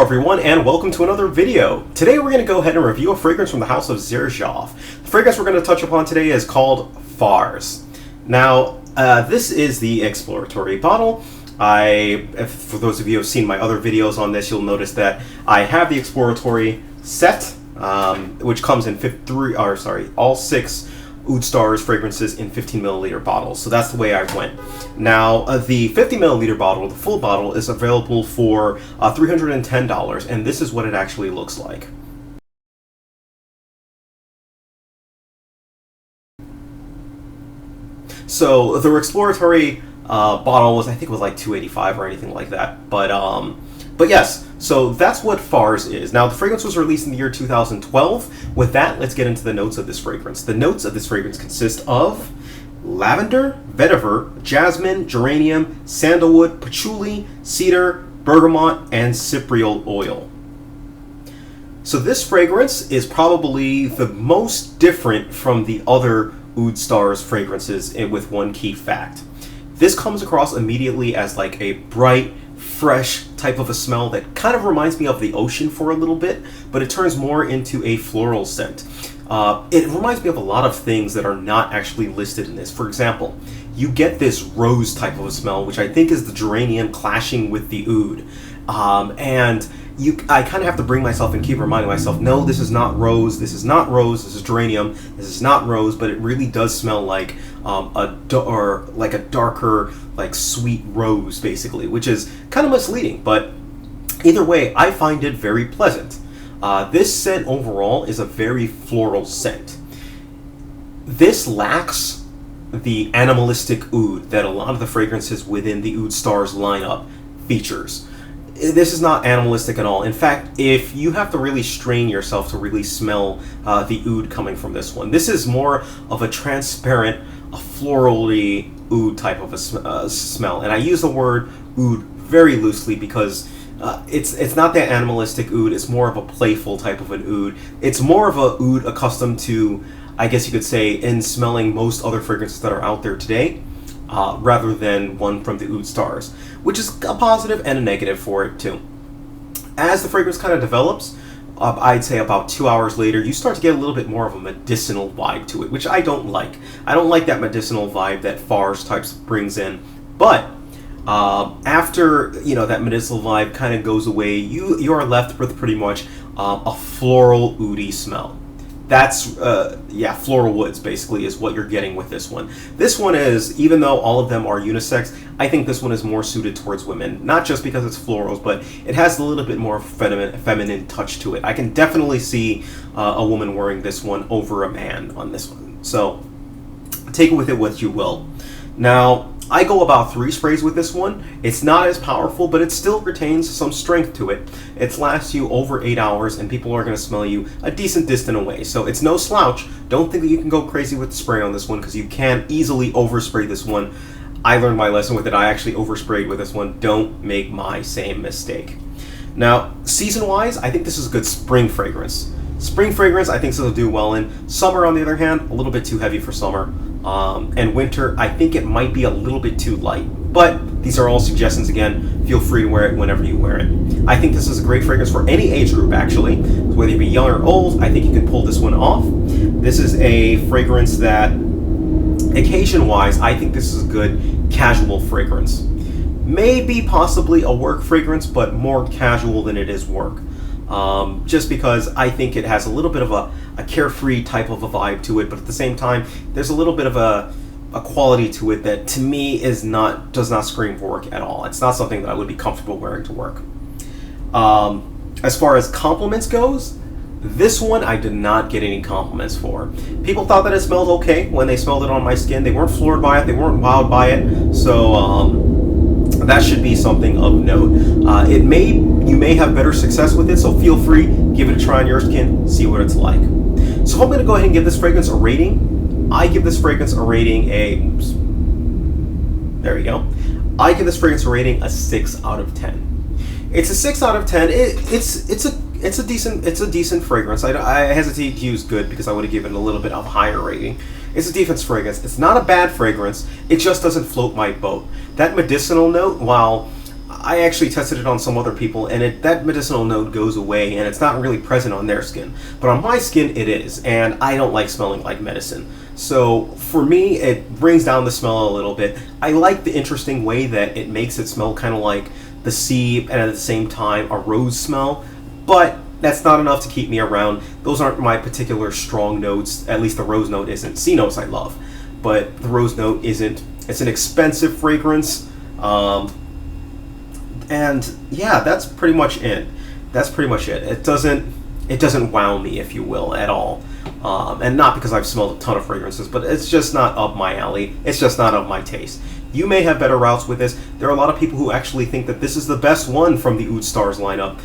everyone, and welcome to another video. Today we're going to go ahead and review a fragrance from the house of Xerjoff. The fragrance we're going to touch upon today is called Farce. Now, this is the exploratory bottle. For those of you who have seen my other videos on this, you'll notice that I have the exploratory set, which comes in all 6 Oud Stars fragrances in 15 milliliter bottles. So that's the way I went. Now, the 50 milliliter bottle, the full bottle, is available for $310, and this is what it actually looks like. So the exploratory bottle was, I think it was like $285 or anything like that. But yes, so that's what Farce is. Now, the fragrance was released in the year 2012. With that, let's get into the notes of this fragrance. The notes of this fragrance consist of lavender, vetiver, jasmine, geranium, sandalwood, patchouli, cedar, bergamot, and cypriol oil. So this fragrance is probably the most different from the other Oud Stars fragrances with one key fact. This comes across immediately as like a bright, fresh type of a smell that kind of reminds me of the ocean for a little bit, but it turns more into a floral scent. It reminds me of a lot of things that are not actually listed in this. For example, you get this rose type of a smell, which I think is the geranium clashing with the oud. I kind of have to bring myself and keep reminding myself, no, this is not rose, this is not rose, this is geranium, this is not rose, but it really does smell like a darker, like sweet rose, basically, which is kind of misleading, but either way, I find it very pleasant. This scent overall is a very floral scent. This lacks the animalistic oud that a lot of the fragrances within the Oud Stars lineup features. This is not animalistic at all. In fact, if you have to really strain yourself to really smell the oud coming from this one, this is more of a transparent, a florally oud type of a smell. And I use the word oud very loosely because it's not that animalistic oud. It's more of a playful type of an oud. It's more of a oud accustomed to, I guess you could say, in smelling most other fragrances that are out there today. Rather than one from the Oud Stars, which is a positive and a negative for it too. As the fragrance kind of develops, I'd say about 2 hours later, you start to get a little bit more of a medicinal vibe to it, which I don't like. I don't like that medicinal vibe that Farce types brings in. But after that medicinal vibe kind of goes away, you are left with pretty much a floral oudy smell. That's, floral woods, basically, is what you're getting with this one. This one is, even though all of them are unisex, I think this one is more suited towards women. Not just because it's florals, but it has a little bit more feminine touch to it. I can definitely see a woman wearing this one over a man on this one. So, take it with it what you will. Now, I go about 3 sprays with this one. It's not as powerful, but it still retains some strength to it. It lasts you over 8 hours, and people are going to smell you a decent distance away. So it's no slouch. Don't think that you can go crazy with the spray on this one, because you can easily overspray this one. I learned my lesson with it. I actually oversprayed with this one. Don't make my same mistake. Now, season-wise, I think this is a good spring fragrance. Spring fragrance, I think this will do well in. Summer, on the other hand, a little bit too heavy for summer. And winter, I think it might be a little bit too light. But these are all suggestions again. Feel free to wear it whenever you wear it. I think this is a great fragrance for any age group, actually. Whether you be young or old, I think you can pull this one off. This is a fragrance that, occasion-wise, I think this is a good casual fragrance. Maybe possibly a work fragrance, but more casual than it is work. Just because I think it has a little bit of a carefree type of a vibe to it, but at the same time, there's a little bit of a quality to it that to me does not scream for work at all. It's not something that I would be comfortable wearing to work. As far as compliments goes, this one I did not get any compliments for. People thought that it smelled okay when they smelled it on my skin. They weren't floored by it, they weren't wowed by it, so that should be something of note. You may have better success with it, so feel free, give it a try on your skin, see what it's like. So I'm going to go ahead and give this fragrance a rating. I give this fragrance a rating I give this fragrance a rating a 6 out of 10. It's a 6 out of 10. It's a decent fragrance. I hesitate to use good because I would have given it a little bit of a higher rating. It's a decent fragrance. It's not a bad fragrance. It just doesn't float my boat. That medicinal note, while I actually tested it on some other people, and that medicinal note goes away, and it's not really present on their skin. But on my skin, it is, and I don't like smelling like medicine. So for me, it brings down the smell a little bit. I like the interesting way that it makes it smell kind of like the sea, and at the same time, a rose smell. But that's not enough to keep me around. Those aren't my particular strong notes. At least the rose note isn't. C notes I love, but the rose note isn't. It's an expensive fragrance. And yeah, that's pretty much it. It doesn't wow me, if you will, at all. And not because I've smelled a ton of fragrances, but it's just not up my alley. It's just not up my taste. You may have better routes with this. There are a lot of people who actually think that this is the best one from the Oud Stars lineup,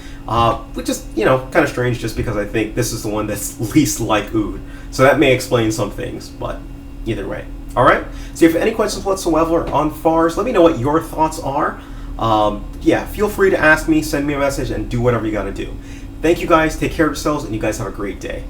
which is, kind of strange just because I think this is the one that's least like Oud. So that may explain some things, but either way. Alright? So if you have any questions whatsoever on Fars, let me know what your thoughts are. Yeah, feel free to ask me, send me a message, and do whatever you gotta do. Thank you guys, take care of yourselves, and you guys have a great day.